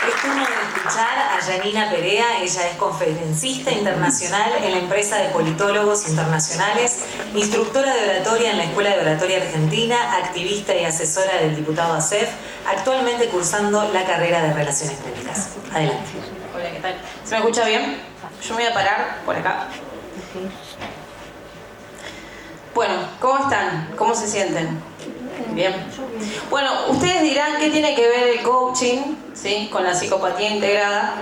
Es turno de escuchar a Yanina Perea. Ella es conferencista internacional en la empresa de politólogos internacionales, instructora de oratoria en la Escuela de Oratoria Argentina, activista y asesora del diputado ASEF, actualmente cursando la carrera de Relaciones Públicas. Adelante. Hola, ¿qué tal? ¿Se me escucha bien? Yo me voy a parar por acá. Bueno, ¿cómo están? ¿Cómo se sienten? Bien. Bueno, ustedes dirán qué tiene que ver el coaching, ¿sí?, con la psicopatía integrada.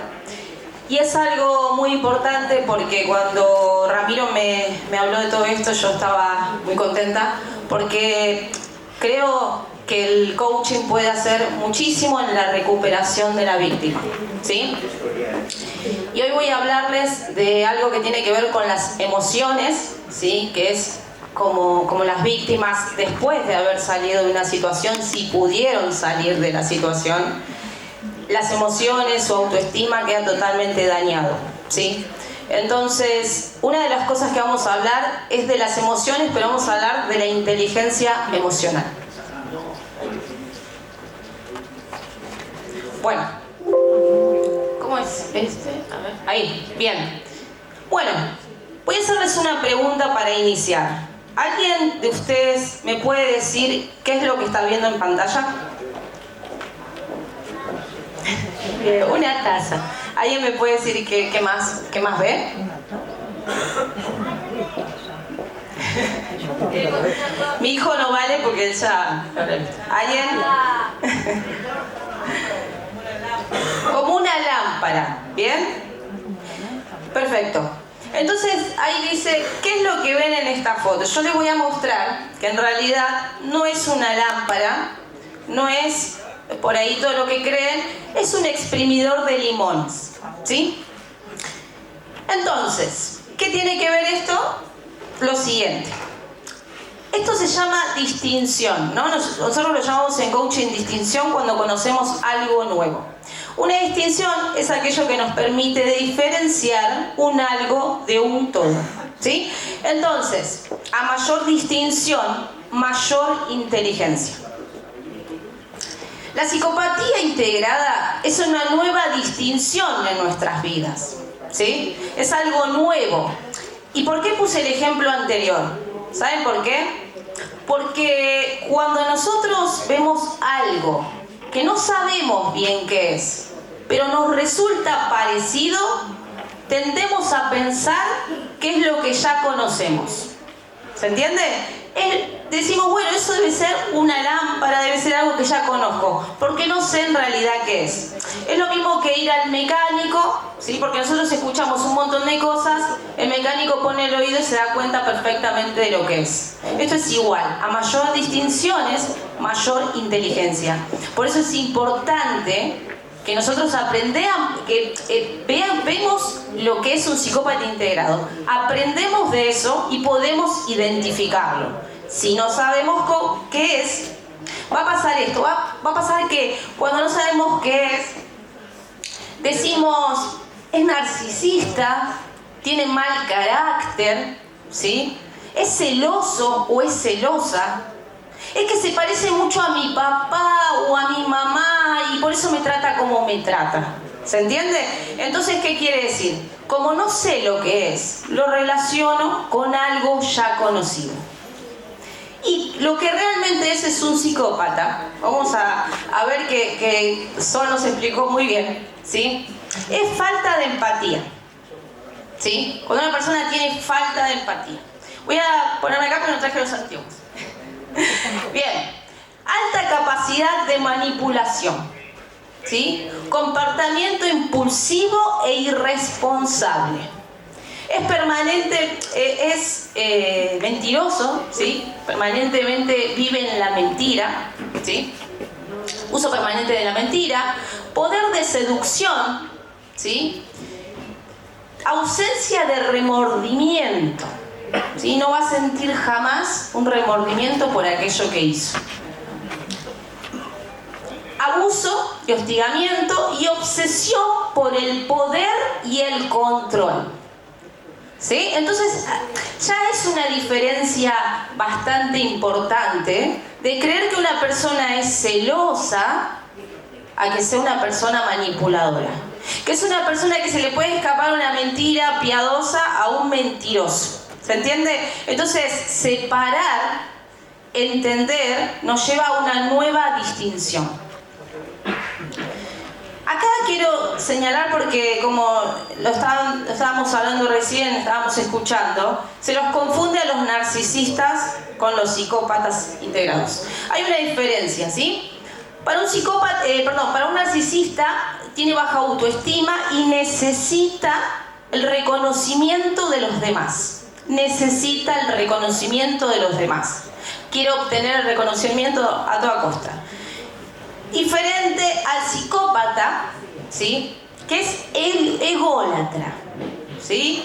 Y es algo muy importante porque cuando Ramiro me habló de todo esto, yo estaba muy contenta porque creo que el coaching puede hacer muchísimo en la recuperación de la víctima, ¿sí? Y hoy voy a hablarles de algo que tiene que ver con las emociones, ¿sí?, que es como las víctimas, después de haber salido de una situación, si pudieron salir de la situación, las emociones, su autoestima queda totalmente dañado, ¿sí? Entonces, una de las cosas que vamos a hablar es de las emociones, pero vamos a hablar de la inteligencia emocional. Bueno, ¿cómo es este? A ver, ahí, bien. Bueno, voy a hacerles una pregunta para iniciar. ¿Alguien de ustedes me puede decir qué es lo que está viendo en pantalla? Una taza. ¿Alguien me puede decir qué más ve? Mi hijo no vale porque él ya... ¿Alguien? Como una lámpara, ¿bien? Perfecto. Entonces ahí dice, ¿qué es lo que ven en esta foto? Yo les voy a mostrar que en realidad no es una lámpara, no es por ahí todo lo que creen, es un exprimidor de limones, ¿sí? Entonces, ¿qué tiene que ver esto? Lo siguiente. Esto se llama distinción, ¿no? Nosotros lo llamamos en coaching distinción cuando conocemos algo nuevo. Una distinción es aquello que nos permite diferenciar un algo de un todo, ¿sí? Entonces, a mayor distinción, mayor inteligencia. La psicopatía integrada es una nueva distinción en nuestras vidas, ¿sí? Es algo nuevo. ¿Y por qué puse el ejemplo anterior? ¿Saben por qué? Porque cuando nosotros vemos algo que no sabemos bien qué es, pero nos resulta parecido, tendemos a pensar que es lo que ya conocemos. ¿Se entiende? Decimos, bueno, eso debe ser una lámpara, debe ser algo que ya conozco, porque no sé en realidad qué es. Es lo mismo que ir al mecánico, ¿sí? Porque nosotros escuchamos un montón de cosas, el mecánico pone el oído y se da cuenta perfectamente de lo que es. Esto es igual, a mayor distinciones, mayor inteligencia. Por eso es importante que nosotros aprendamos, vemos lo que es un psicópata integrado, aprendemos de eso y podemos identificarlo. Si no sabemos qué es, va a pasar esto, va a pasar que cuando no sabemos qué es, decimos, es narcisista, tiene mal carácter, ¿sí? Es celoso o es celosa. Es que se parece mucho a mi papá o a mi mamá y por eso me trata como me trata. ¿Se entiende? Entonces, ¿qué quiere decir? Como no sé lo que es, lo relaciono con algo ya conocido. Y lo que realmente es un psicópata. Vamos a ver que Sol nos explicó muy bien, ¿sí? Es falta de empatía, ¿sí? Cuando una persona tiene falta de empatía. Voy a ponerme acá porque no traje los anteojos. Bien, alta capacidad de manipulación, ¿sí? Comportamiento impulsivo e irresponsable. Es permanente, es mentiroso, ¿sí? Permanentemente vive en la mentira, ¿sí? Uso permanente de la mentira, poder de seducción, ¿sí? Ausencia de remordimiento. ¿Sí? No va a sentir jamás un remordimiento por aquello que hizo. Abuso y hostigamiento y obsesión por el poder y el control. ¿Sí? Entonces ya es una diferencia bastante importante de creer que una persona es celosa a que sea una persona manipuladora. Que es una persona que se le puede escapar una mentira piadosa a un mentiroso. ¿Se entiende? Entonces, separar, entender, nos lleva a una nueva distinción. Acá quiero señalar, porque como lo estábamos hablando recién, estábamos escuchando, se los confunde a los narcisistas con los psicópatas integrados. Hay una diferencia, ¿sí? Para un narcisista tiene baja autoestima y necesita el reconocimiento de los demás. Necesita el reconocimiento de los demás. Quiere obtener el reconocimiento a toda costa. Diferente al psicópata, ¿sí? Que es el ególatra, ¿sí?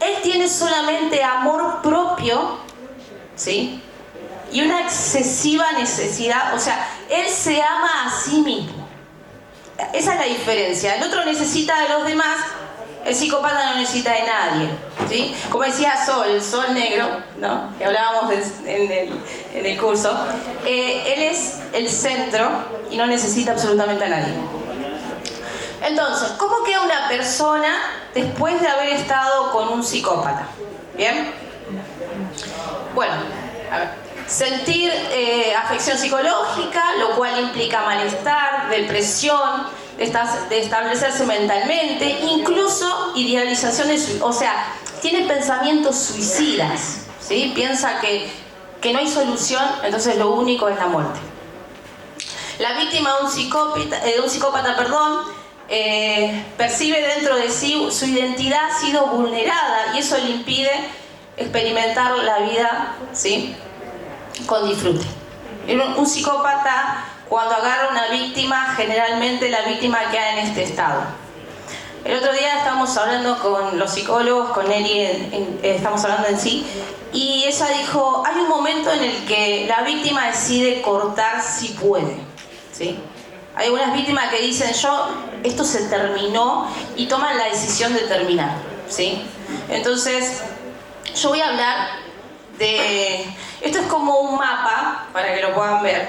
Él tiene solamente amor propio, ¿sí? Y una excesiva necesidad, o sea, él se ama a sí mismo. Esa es la diferencia. El otro necesita de los demás, el psicópata no necesita de nadie, ¿sí? Como decía Sol, el Sol negro, ¿no? Que hablábamos en el curso. Él es el centro y no necesita absolutamente a nadie. Entonces, ¿cómo queda una persona después de haber estado con un psicópata? ¿Bien? Bueno, a ver. Sentir afección psicológica, lo cual implica malestar, depresión, de establecerse mentalmente, incluso idealización o sea, tiene pensamientos suicidas, ¿sí? Piensa que no hay solución, entonces lo único es la muerte. La víctima de un psicópata, percibe dentro de sí su identidad ha sido vulnerada y eso le impide experimentar la vida, ¿sí? Con disfrute. Un psicópata, cuando agarra a una víctima, generalmente la víctima queda en este estado. El otro día estábamos hablando con los psicólogos, con Eri, estamos hablando en sí, y ella dijo, hay un momento en el que la víctima decide cortar si puede, ¿sí? Hay algunas víctimas que dicen, esto se terminó, y toman la decisión de terminar, ¿sí? Entonces, yo voy a hablar esto es como un mapa, para que lo puedan ver,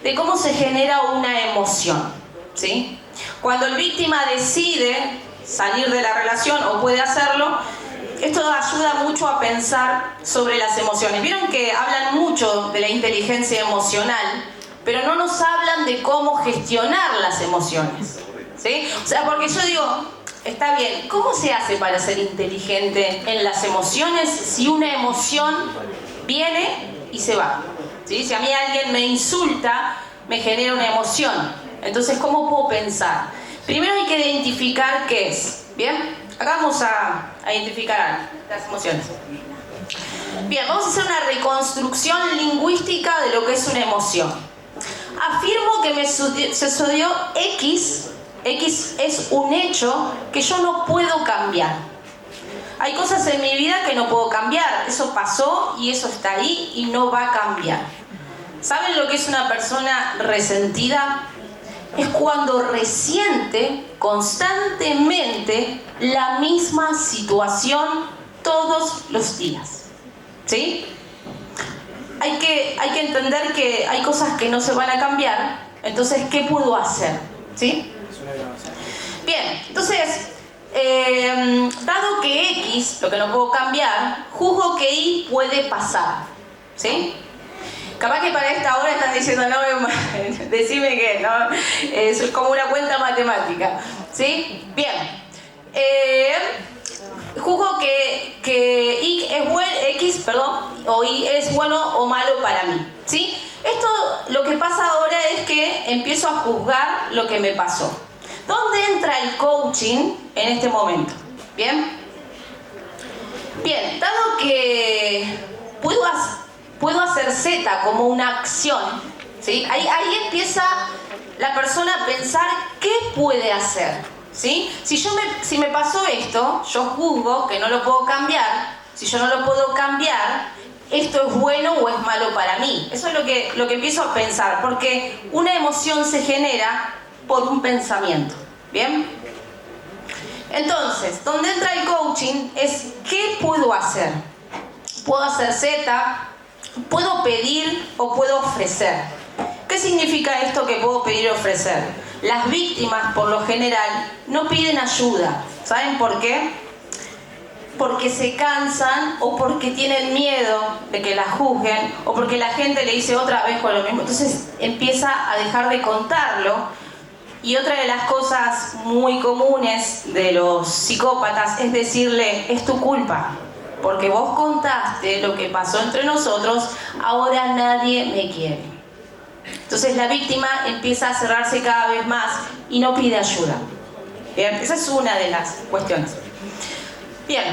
de cómo se genera una emoción, ¿sí? Cuando el víctima decide salir de la relación o puede hacerlo, esto ayuda mucho a pensar sobre las emociones. Vieron que hablan mucho de la inteligencia emocional, pero no nos hablan de cómo gestionar las emociones, ¿sí? O sea, porque yo digo, está bien, ¿cómo se hace para ser inteligente en las emociones si una emoción viene y se va? ¿Sí? Si a mí alguien me insulta, me genera una emoción. Entonces, ¿cómo puedo pensar? Primero hay que identificar qué es. ¿Bien? Acá vamos a identificar las emociones. Bien, vamos a hacer una reconstrucción lingüística de lo que es una emoción. Afirmo que me sucedió X. X es un hecho que yo no puedo cambiar. Hay cosas en mi vida que no puedo cambiar. Eso pasó y eso está ahí y no va a cambiar. ¿Saben lo que es una persona resentida? Es cuando resiente constantemente la misma situación todos los días. ¿Sí? Hay que entender que hay cosas que no se van a cambiar. Entonces, ¿qué puedo hacer? ¿Sí? Bien, entonces, dado que X, lo que no puedo cambiar, juzgo que Y puede pasar, ¿sí? Capaz que para esta hora estás diciendo, no, decime que no, es como una cuenta matemática, ¿sí? Bien, juzgo que Y es o Y es bueno o malo para mí, ¿sí? Esto, lo que pasa ahora es que empiezo a juzgar lo que me pasó. ¿Dónde entra el coaching en este momento? ¿Bien? Bien, dado que puedo hacer Z como una acción, ¿sí? Ahí empieza la persona a pensar qué puede hacer, ¿sí? Si me pasó esto, yo juzgo que no lo puedo cambiar. Si yo no lo puedo cambiar, ¿esto es bueno o es malo para mí? Eso es lo que empiezo a pensar, porque una emoción se genera por un pensamiento, ¿bien? Entonces, donde entra el coaching es ¿qué puedo hacer? Puedo hacer Z, puedo pedir o puedo ofrecer. ¿Qué significa esto que puedo pedir y ofrecer? Las víctimas, por lo general, no piden ayuda. ¿Saben por qué? Porque se cansan o porque tienen miedo de que las juzguen o porque la gente le dice otra vez con lo mismo. Entonces empieza a dejar de contarlo. Y otra de las cosas muy comunes de los psicópatas es decirle, es tu culpa, porque vos contaste lo que pasó entre nosotros, ahora nadie me quiere. Entonces la víctima empieza a cerrarse cada vez más y no pide ayuda. Bien, esa es una de las cuestiones. Bien,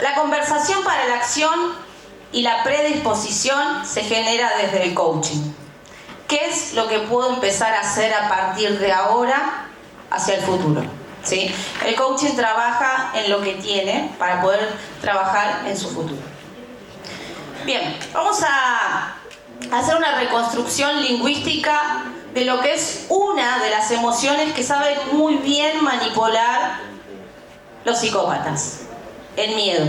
la conversación para la acción y la predisposición se genera desde el coaching. ¿Qué es lo que puedo empezar a hacer a partir de ahora hacia el futuro? ¿Sí? El coaching trabaja en lo que tiene para poder trabajar en su futuro. Bien, vamos a hacer una reconstrucción lingüística de lo que es una de las emociones que saben muy bien manipular los psicópatas: el miedo.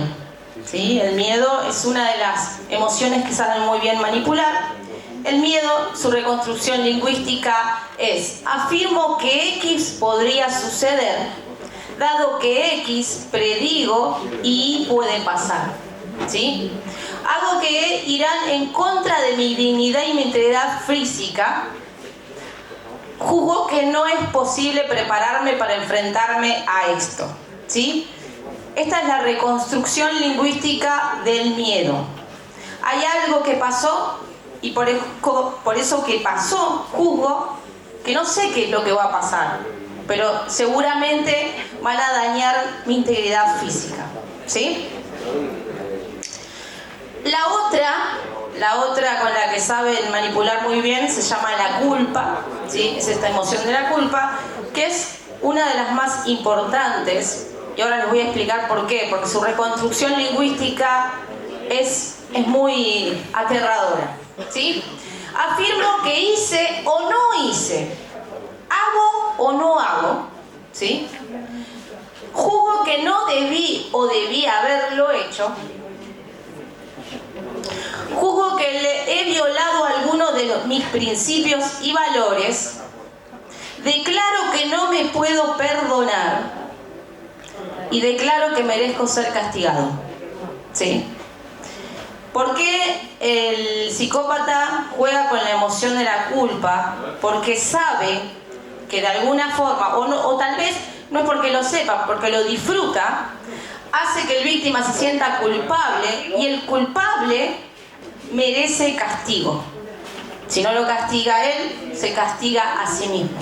¿Sí? El miedo es una de las emociones que saben muy bien manipular. El miedo, su reconstrucción lingüística es: afirmo que X podría suceder, dado que X predigo y puede pasar. ¿Sí? Hago que irán en contra de mi dignidad y mi integridad física. Juzgo que no es posible prepararme para enfrentarme a esto. ¿Sí? Esta es la reconstrucción lingüística del miedo. Hay algo que pasó y por eso que pasó, juzgo que no sé qué es lo que va a pasar, pero seguramente van a dañar mi integridad física. ¿Sí? La otra con la que saben manipular muy bien se llama la culpa. ¿Sí? Es esta emoción de la culpa, que es una de las más importantes, y ahora les voy a explicar por qué, porque su reconstrucción lingüística es muy aterradora. ¿Sí? Afirmo que hice o no hice, hago o no hago. ¿Sí? Juzgo que no debí o debí haberlo hecho. Juzgo que le he violado alguno de mis principios y valores. Declaro que no me puedo perdonar y declaro que merezco ser castigado. ¿Sí? ¿Por qué el psicópata juega con la emoción de la culpa? Porque sabe que de alguna forma, o tal vez no es porque lo sepa, porque lo disfruta, hace que el víctima se sienta culpable y el culpable merece castigo. Si no lo castiga a él, se castiga a sí mismo.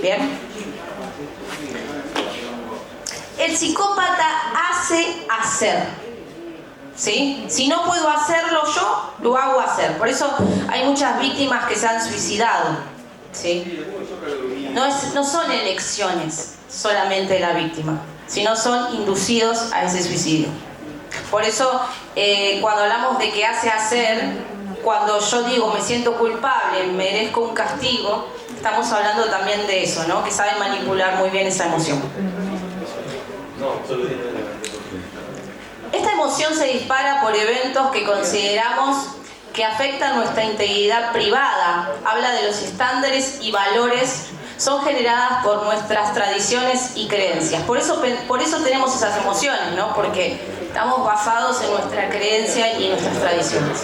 ¿Bien? El psicópata hace hacer. ¿Sí? Si no puedo hacerlo yo, lo hago hacer. Por eso hay muchas víctimas que se han suicidado. ¿Sí? No son elecciones solamente de la víctima, sino son inducidos a ese suicidio. Por eso cuando hablamos de que hace hacer, cuando yo digo me siento culpable, merezco un castigo, estamos hablando también de eso, ¿no? Que saben manipular muy bien esa emoción. Esta emoción se dispara por eventos que consideramos que afectan nuestra integridad privada. Habla de los estándares y valores, son generadas por nuestras tradiciones y creencias. Por eso tenemos esas emociones, ¿no? Porque estamos basados en nuestra creencia y nuestras tradiciones.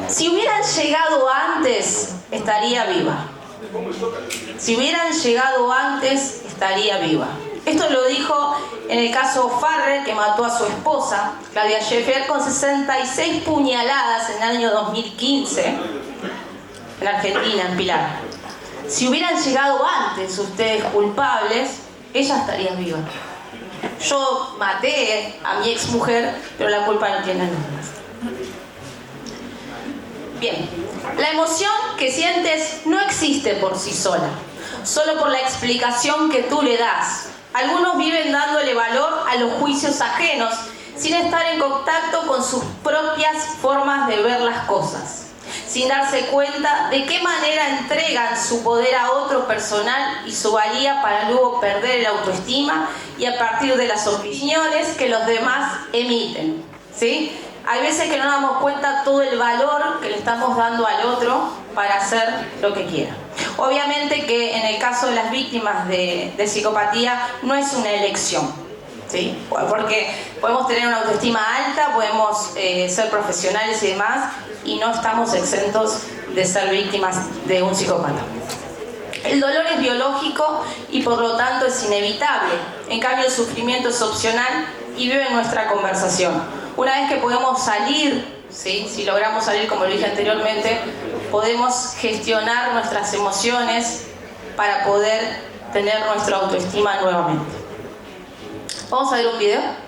Si hubieran llegado antes, estaría viva. Si hubieran llegado antes, estaría viva. Esto lo dijo en el caso Farrell, que mató a su esposa, Claudia Schiffer, con 66 puñaladas en el año 2015, en Argentina, en Pilar. Si hubieran llegado antes ustedes culpables, ella estaría viva. Yo maté a mi ex mujer, pero la culpa no tiene nada. Bien, la emoción que sientes no existe por sí sola, solo por la explicación que tú le das. Algunos viven dándole valor a los juicios ajenos, sin estar en contacto con sus propias formas de ver las cosas, sin darse cuenta de qué manera entregan su poder a otro personal y su valía para luego perder el autoestima y a partir de las opiniones que los demás emiten. ¿Sí? Hay veces que no nos damos cuenta todo el valor que le estamos dando al otro para hacer lo que quiera. Obviamente que en el caso de las víctimas de psicopatía no es una elección, ¿sí? Porque podemos tener una autoestima alta, podemos ser profesionales y demás, y no estamos exentos de ser víctimas de un psicópata. El dolor es biológico y por lo tanto es inevitable. En cambio, el sufrimiento es opcional y vive en nuestra conversación. Una vez que podemos salir, ¿sí? Si logramos salir, como lo dije anteriormente, podemos gestionar nuestras emociones para poder tener nuestra autoestima nuevamente. Vamos a ver un video.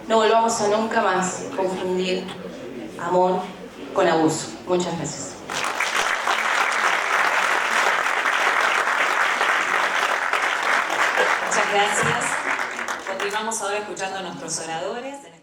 No volvamos a nunca más confundir amor con abuso. Muchas gracias. Muchas gracias. Continuamos ahora escuchando a nuestros oradores.